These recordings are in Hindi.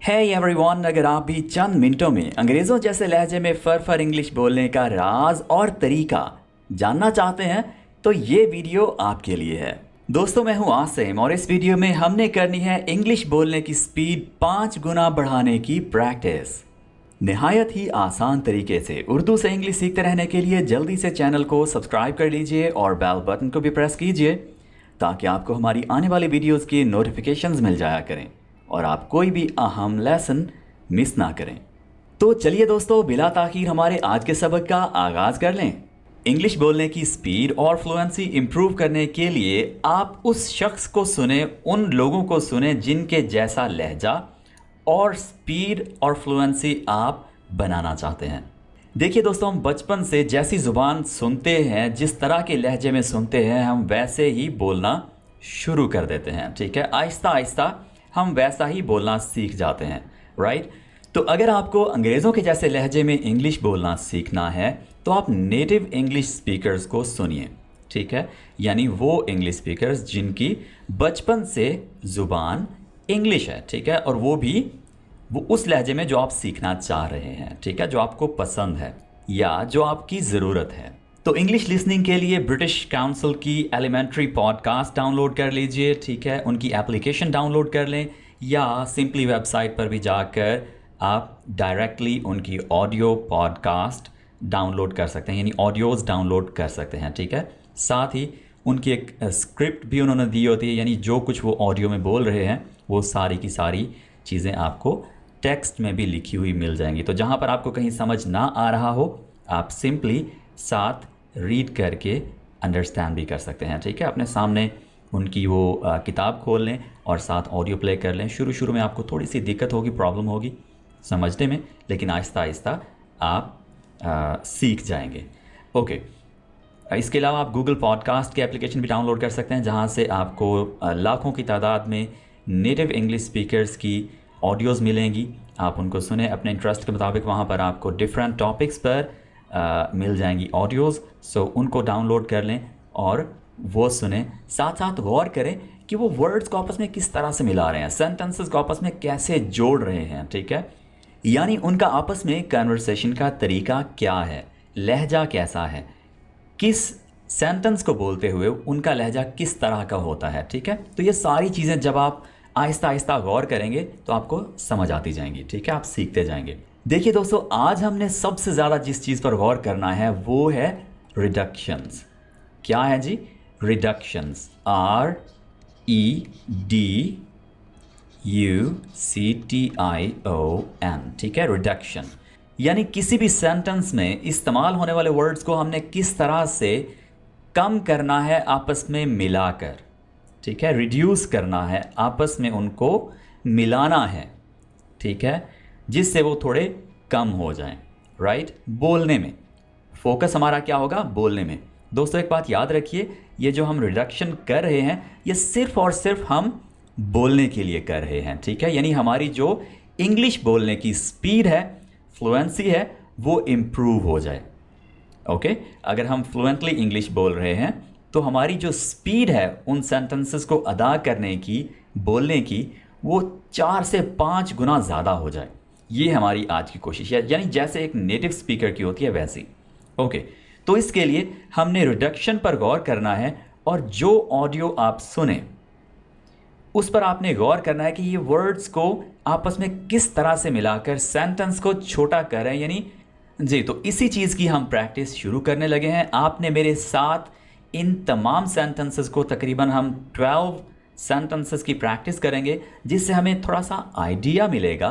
है एवरीवन, अगर आप भी चंद मिनटों में अंग्रेज़ों जैसे लहजे में फर इंग्लिश बोलने का राज और तरीका जानना चाहते हैं तो ये वीडियो आपके लिए है। दोस्तों, मैं हूं आसिम और इस वीडियो में हमने करनी है इंग्लिश बोलने की स्पीड 5 गुना बढ़ाने की प्रैक्टिस। निहायत ही आसान तरीके से उर्दू से इंग्लिश सीखते रहने के लिए जल्दी से चैनल को सब्सक्राइब कर लीजिए और बेल बटन को भी प्रेस कीजिए ताकि आपको हमारी आने वाली वीडियोस की नोटिफिकेशंस मिल जाया करें और आप कोई भी अहम लेसन मिस ना करें। तो चलिए दोस्तों, बिला ताखीर हमारे आज के सबक का आगाज़ कर लें। इंग्लिश बोलने की स्पीड और फ्लुएंसी इंप्रूव करने के लिए आप उस शख्स को सुने, उन लोगों को सुने जिनके जैसा लहजा और स्पीड और फ्लुएंसी आप बनाना चाहते हैं। देखिए दोस्तों, हम बचपन से जैसी ज़ुबान सुनते हैं, जिस तरह के लहजे में सुनते हैं, हम वैसे ही बोलना शुरू कर देते हैं। ठीक है, आहिस्ता आहिस्ता हम वैसा ही बोलना सीख जाते हैं, राइट। तो अगर आपको अंग्रेज़ों के जैसे लहजे में इंग्लिश बोलना सीखना है तो आप नेटिव इंग्लिश स्पीकर्स को सुनिए। ठीक है, यानी वो इंग्लिश स्पीकर्स जिनकी बचपन से ज़ुबान इंग्लिश है। ठीक है, और वो उस लहजे में जो आप सीखना चाह रहे हैं। ठीक है, जो आपको पसंद है या जो आपकी ज़रूरत है। तो इंग्लिश लिसनिंग के लिए ब्रिटिश काउंसिल की एलिमेंट्री पॉडकास्ट डाउनलोड कर लीजिए। ठीक है, उनकी एप्लीकेशन डाउनलोड कर लें या सिंपली वेबसाइट पर भी जाकर आप डायरेक्टली उनकी ऑडियो पॉडकास्ट डाउनलोड कर सकते हैं, यानी ऑडियोज़ डाउनलोड कर सकते हैं। ठीक है, साथ ही उनकी एक स्क्रिप्ट भी उन्होंने दी होती है, यानी जो कुछ वो ऑडियो में बोल रहे हैं वो सारी की सारी चीज़ें आपको टेक्स्ट में भी लिखी हुई मिल जाएंगी। तो जहाँ पर आपको कहीं समझ ना आ रहा हो, आप सिंपली साथ रीड करके अंडरस्टैंड भी कर सकते हैं। ठीक है, अपने सामने उनकी वो किताब खोल लें और साथ ऑडियो प्ले कर लें। शुरू में आपको थोड़ी सी दिक्कत होगी, प्रॉब्लम होगी समझने में, लेकिन आहिस्ता आहिस्ता आप सीख जाएंगे। ओके, इसके अलावा आप गूगल पॉडकास्ट की एप्लीकेशन भी डाउनलोड कर सकते हैं, जहां से आपको लाखों की तादाद में नेटिव इंग्लिश स्पीकर्स की ऑडियोज़ मिलेंगी। आप उनको सुने अपने इंटरेस्ट के मुताबिक। वहाँ पर आपको डिफरेंट टॉपिक्स पर मिल जाएंगी ऑडियोज़। सो उनको डाउनलोड कर लें और वो सुने। साथ साथ गौर करें कि वो वर्ड्स को आपस में किस तरह से मिला रहे हैं, सेंटेंसेस को आपस में कैसे जोड़ रहे हैं। ठीक है, यानी उनका आपस में कन्वर्सेशन का तरीका क्या है, लहजा कैसा है, किस सेंटेंस को बोलते हुए उनका लहजा किस तरह का होता है। ठीक है, तो ये सारी चीज़ें जब आप आहिस्ता आहिस्ता गौर करेंगे तो आपको समझ आती जाएंगी। ठीक है, आप सीखते जाएंगे। देखिए दोस्तों, आज हमने सबसे ज़्यादा जिस चीज़ पर गौर करना है वो है रिडक्शंस। क्या है जी? Reductions, REDUCTION। ठीक है, रिडक्शन यानी किसी भी सेंटेंस में इस्तेमाल होने वाले वर्ड्स को हमने किस तरह से कम करना है, आपस में मिलाकर। ठीक है, रिड्यूस करना है, आपस में उनको मिलाना है। ठीक है, जिससे वो थोड़े कम हो जाएं। राइट, बोलने में फोकस हमारा क्या होगा? बोलने में। दोस्तों, एक बात याद रखिए, ये जो हम रिडक्शन कर रहे हैं ये सिर्फ और सिर्फ हम बोलने के लिए कर रहे हैं। ठीक है, यानी हमारी जो इंग्लिश बोलने की स्पीड है, फ्लुएंसी है, वो इम्प्रूव हो जाए। ओके, अगर हम फ्लुएंटली इंग्लिश बोल रहे हैं तो हमारी जो स्पीड है उन सेंटेंसेस को अदा करने की, बोलने की, वो 4 से 5 गुना ज़्यादा हो जाए। ये हमारी आज की कोशिश है, यानी जैसे एक नेटिव स्पीकर की होती है वैसी। ओके, तो इसके लिए हमने रिडक्शन पर गौर करना है और जो ऑडियो आप सुने उस पर आपने गौर करना है कि ये वर्ड्स को आपस में किस तरह से मिलाकर सेंटेंस को छोटा कर रहे हैं, यानी जी। तो इसी चीज़ की हम प्रैक्टिस शुरू करने लगे हैं। आपने मेरे साथ इन तमाम सेंटेंसेस को, तकरीबन हम 12 सेंटेंसेस की प्रैक्टिस करेंगे, जिससे हमें थोड़ा सा आइडिया मिलेगा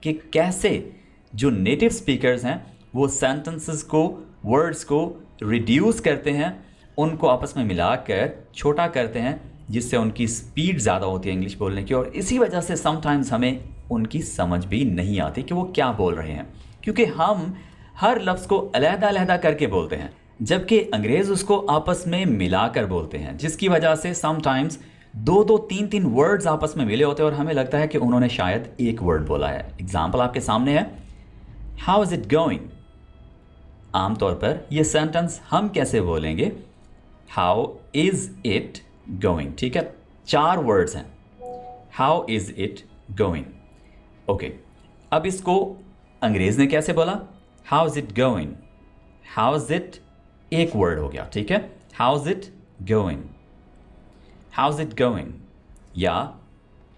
कि कैसे जो नेटिव स्पीकर्स हैं वो सेंटेंसेस को, वर्ड्स को रिड्यूस करते हैं, उनको आपस में मिलाकर छोटा करते हैं, जिससे उनकी स्पीड ज़्यादा होती है इंग्लिश बोलने की। और इसी वजह से समटाइम्स हमें उनकी समझ भी नहीं आती कि वो क्या बोल रहे हैं, क्योंकि हम हर लफ्ज़ को अलहदा करके बोलते हैं, जबकि अंग्रेज़ उसको आपस में मिलाकर बोलते हैं, जिसकी वजह से समटाइम्स 2-2, 3-3 वर्ड्स आपस में मिले होते हैं और हमें लगता है कि उन्होंने शायद एक वर्ड बोला है। एग्जाम्पल आपके सामने है, हाउ इज़ इट गोइंग। आमतौर पर यह सेंटेंस हम कैसे बोलेंगे? How is it going. ठीक है, 4 वर्ड्स हैं। How is it going. Okay, अब इसको अंग्रेज ने कैसे बोला? How is it going? How is it एक वर्ड हो गया, ठीक है। How is it going? How is it going? या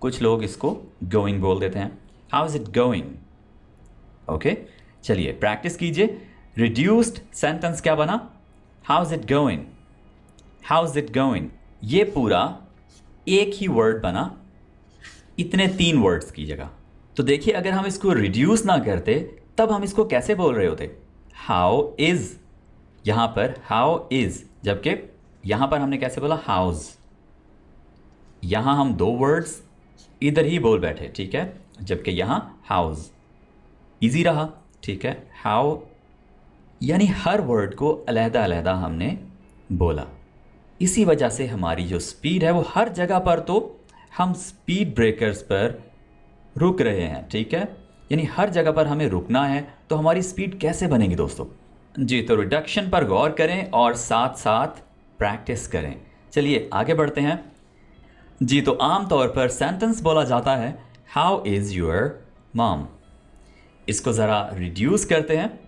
कुछ लोग इसको गोइंग बोल देते हैं। How is it going? Okay, चलिए प्रैक्टिस कीजिए। रिड्यूस्ड सेंटेंस क्या बना? How is it going? How is it going? ये पूरा एक ही वर्ड बना, इतने 3 वर्ड्स की जगह। तो देखिए, अगर हम इसको रिड्यूस ना करते तब हम इसको कैसे बोल रहे होते? हाउ इज, यहां पर हाउ इज, जबकि यहां पर हमने कैसे बोला? हाउस। यहां हम 2 वर्ड्स इधर ही बोल बैठे, ठीक है, जबकि यहां हाउस। इजी रहा, ठीक है। हाउ यानी हर वर्ड को अलहदा अलहदा हमने बोला। इसी वजह से हमारी जो स्पीड है वो हर जगह पर, तो हम स्पीड ब्रेकर्स पर रुक रहे हैं, ठीक है। यानी हर जगह पर हमें रुकना है, तो हमारी स्पीड कैसे बनेगी दोस्तों? जी, तो रिडक्शन पर गौर करें और साथ साथ प्रैक्टिस करें। चलिए आगे बढ़ते हैं। जी, तो आम तौर पर सेंटेंस बोला जाता है हाउ इज़ योर मॉम। इसको ज़रा रिड्यूस करते हैं।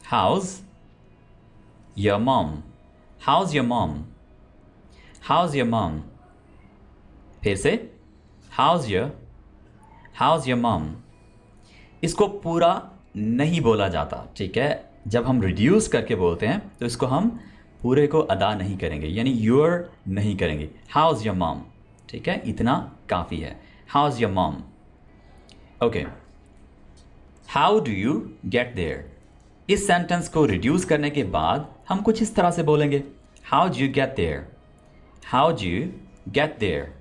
House your mom? House your mom? House your mom? फिर से हाउज़ योर मॉम? इसको पूरा नहीं बोला जाता, ठीक है। जब हम रिड्यूस करके बोलते हैं तो इसको हम पूरे को अदा नहीं करेंगे, यानी योर नहीं करेंगे। How's your mom? ठीक है, इतना काफ़ी है। How's your mom? Okay, how do you get there? इस सेंटेंस को रिड्यूस करने के बाद हम कुछ इस तरह से बोलेंगे, how do you get there? How do you get there?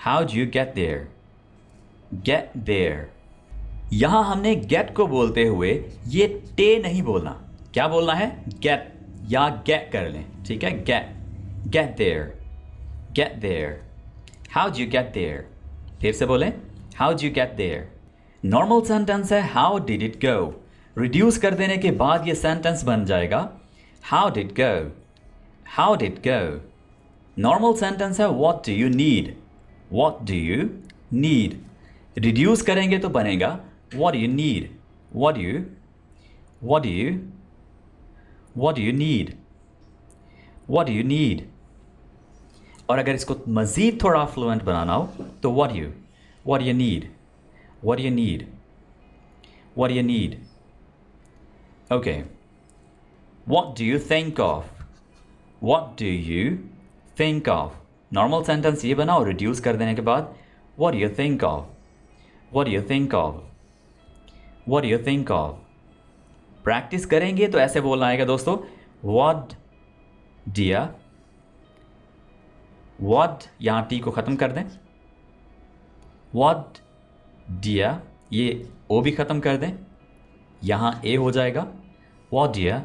How do you get there? Get there. यहां हमने गेट को बोलते हुए ये टे नहीं बोलना। क्या बोलना है? गेट, या गेट कर लें, ठीक है। Get, get there, get there. How do you get there? फिर से बोलें, how do you get there? Normal sentence है how did it go. Reduce कर देने के बाद ये सेंटेंस बन जाएगा how did go, how did go. Normal sentence है what do you need, what do you need. Reduce करेंगे तो बनेगा what do you need, what do you, what do you, what do you need, what do you need. और अगर इसको मज़ीद थोड़ा फ्लुएंट बनाना हो तो what do you need, what do you need, what do you need. Okay, what do you think of, what do you think of. Normal sentence ये बना और रिड्यूस कर देने के बाद what do you think of, what do you think of, what do you think of. Practice करेंगे तो ऐसे बोलना आएगा दोस्तों, व्हाट डियर, व्हाट, यहाँ टी को ख़त्म कर दें, व्हाट डियर, ये ओ भी ख़त्म कर दें, यहाँ ए हो जाएगा, what dear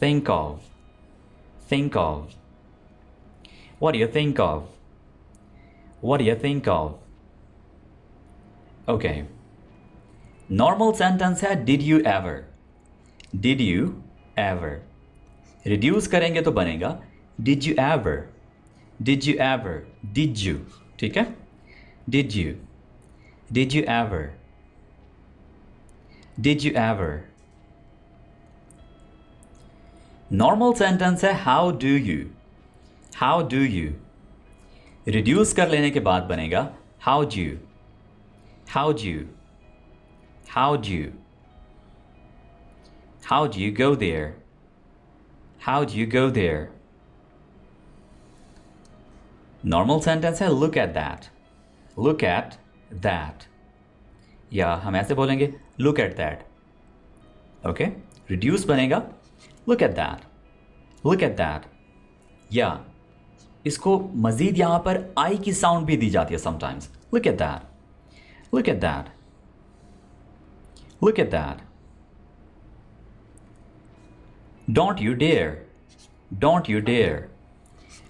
think of, think of, what do you think of, what do you think of. Okay, normal sentence है did you ever, did you ever. reduce करेंगे तो बनेगा did you ever, did you ever, did you, ठीक है, did you, did you ever, did you ever. Normal sentence है how do you, how do you. Reduce कर लेने के बाद बनेगा how do you, how do you, how do you, how do you go there, how do you go there. Normal sentence है look at that, look at that, या हम ऐसे बोलेंगे look at that. Okay, reduce बनेगा look at that, look at that. या इसको मज़ीद यहाँ पर आई की साउंड भी दी जाती है sometimes. Look at that, look at that, look at that. Don't you dare, don't you dare.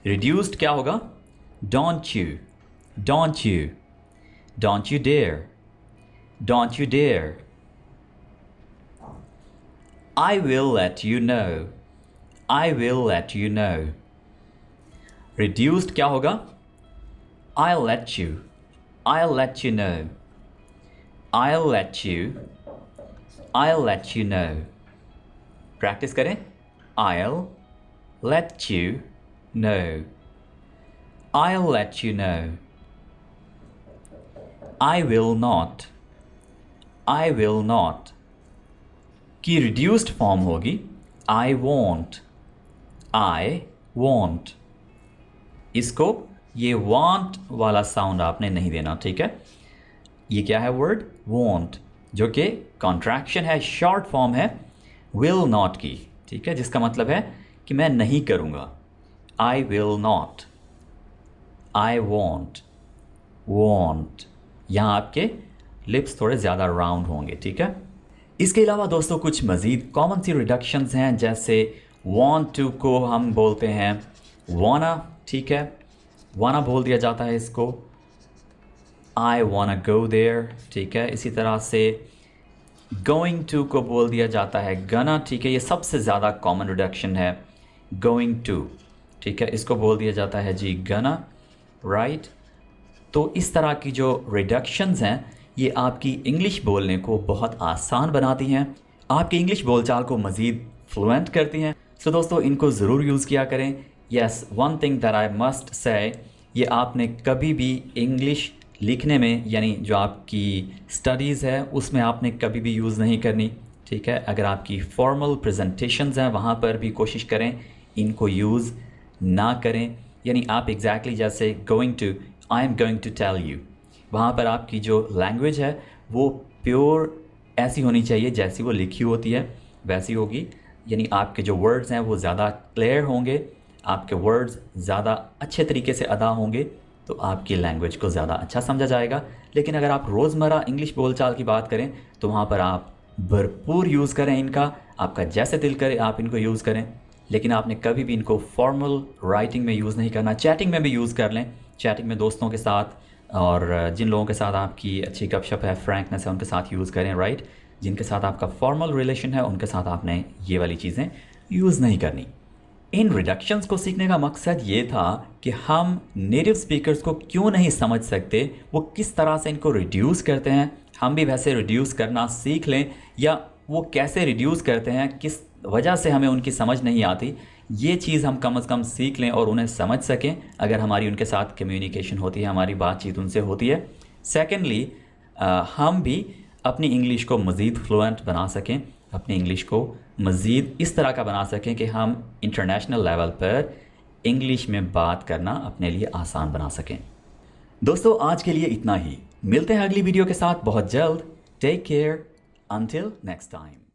Reduced क्या होगा? Don't you, don't you, don't you dare, don't you dare. I will let you know, I will let you know. Reduced क्या होगा? I'll let you, I'll let you know, I'll let you know. Practice करें. I'll let you know. I'll let you know. I will not की रिड्यूस्ड फॉर्म होगी I won't. इसको ये want वाला साउंड आपने नहीं देना, ठीक है. ये क्या है वर्ड won't, जो कि कॉन्ट्रैक्शन है, शॉर्ट फॉर्म है will not की, ठीक है, जिसका मतलब है कि मैं नहीं करूँगा. I will not, I won't. यहाँ आपके लिप्स थोड़े ज़्यादा राउंड होंगे, ठीक है. इसके अलावा दोस्तों कुछ मज़ीद कॉमन सी रिडक्शंस हैं, जैसे want to को हम बोलते हैं wanna, ठीक है, wanna बोल दिया जाता है इसको. I wanna go there, ठीक है. इसी तरह से going to को बोल दिया जाता है gonna, ठीक है. ये सबसे ज़्यादा कॉमन रिडक्शन है going to, ठीक है. इसको बोल दिया जाता है जी gonna, राइट. तो इस तरह की जो रिडक्शंस हैं ये आपकी इंग्लिश बोलने को बहुत आसान बनाती हैं, आपकी इंग्लिश बोलचाल को मज़ीद फ्लुएंट करती हैं. सो दोस्तों इनको ज़रूर यूज़ किया करें. Yes, one thing that I must say, ये आपने कभी भी इंग्लिश लिखने में, यानी जो आपकी स्टडीज़ है उसमें आपने कभी भी यूज़ नहीं करनी, ठीक है. अगर आपकी फॉर्मल प्रेजेंटेशंस हैं वहाँ पर भी कोशिश करें इनको यूज़ ना करें. यानी आप एग्जैक्टली जैसे going to, I am going to tell you, वहाँ पर आपकी जो लैंग्वेज है वो प्योर ऐसी होनी चाहिए जैसी वो लिखी होती है वैसी होगी. यानी आपके जो वर्ड्स हैं वो ज़्यादा क्लियर होंगे, आपके वर्ड्स ज़्यादा अच्छे तरीके से अदा होंगे, तो आपकी लैंग्वेज को ज़्यादा अच्छा समझा जाएगा. लेकिन अगर आप रोज़मर्रा इंग्लिश बोलचाल की बात करें तो वहाँ पर आप भरपूर यूज़ करें इनका, आपका जैसे दिल करे आप इनको यूज़ करें. लेकिन आपने कभी भी इनको फॉर्मल राइटिंग में यूज़ नहीं करना. चैटिंग में भी यूज़ कर लें, चैटिंग में दोस्तों के साथ और जिन लोगों के साथ आपकी अच्छी गपशप है, फ्रैंकनेस है, उनके साथ यूज़ करें, राइट. जिनके साथ आपका फॉर्मल रिलेशन है उनके साथ आपने ये वाली चीज़ें यूज़ नहीं करनी. इन रिडक्शंस को सीखने का मकसद ये था कि हम नेटिव स्पीकर्स को क्यों नहीं समझ सकते, वो किस तरह से इनको रिड्यूस करते हैं, हम भी वैसे रिड्यूस करना सीख लें, या वो कैसे रिड्यूस करते हैं, किस वजह से हमें उनकी समझ नहीं आती, ये चीज़ हम कम से कम सीख लें और उन्हें समझ सकें अगर हमारी उनके साथ कम्युनिकेशन होती है, हमारी बातचीत उनसे होती है. सेकेंडली हम भी अपनी इंग्लिश को मज़ीद फ्लुएंट बना सकें, अपनी इंग्लिश को मज़ीद इस तरह का बना सकें कि हम इंटरनेशनल लेवल पर इंग्लिश में बात करना अपने लिए आसान बना सकें. दोस्तों आज के लिए इतना ही, मिलते हैं अगली वीडियो के साथ बहुत जल्द. Take care, until next time.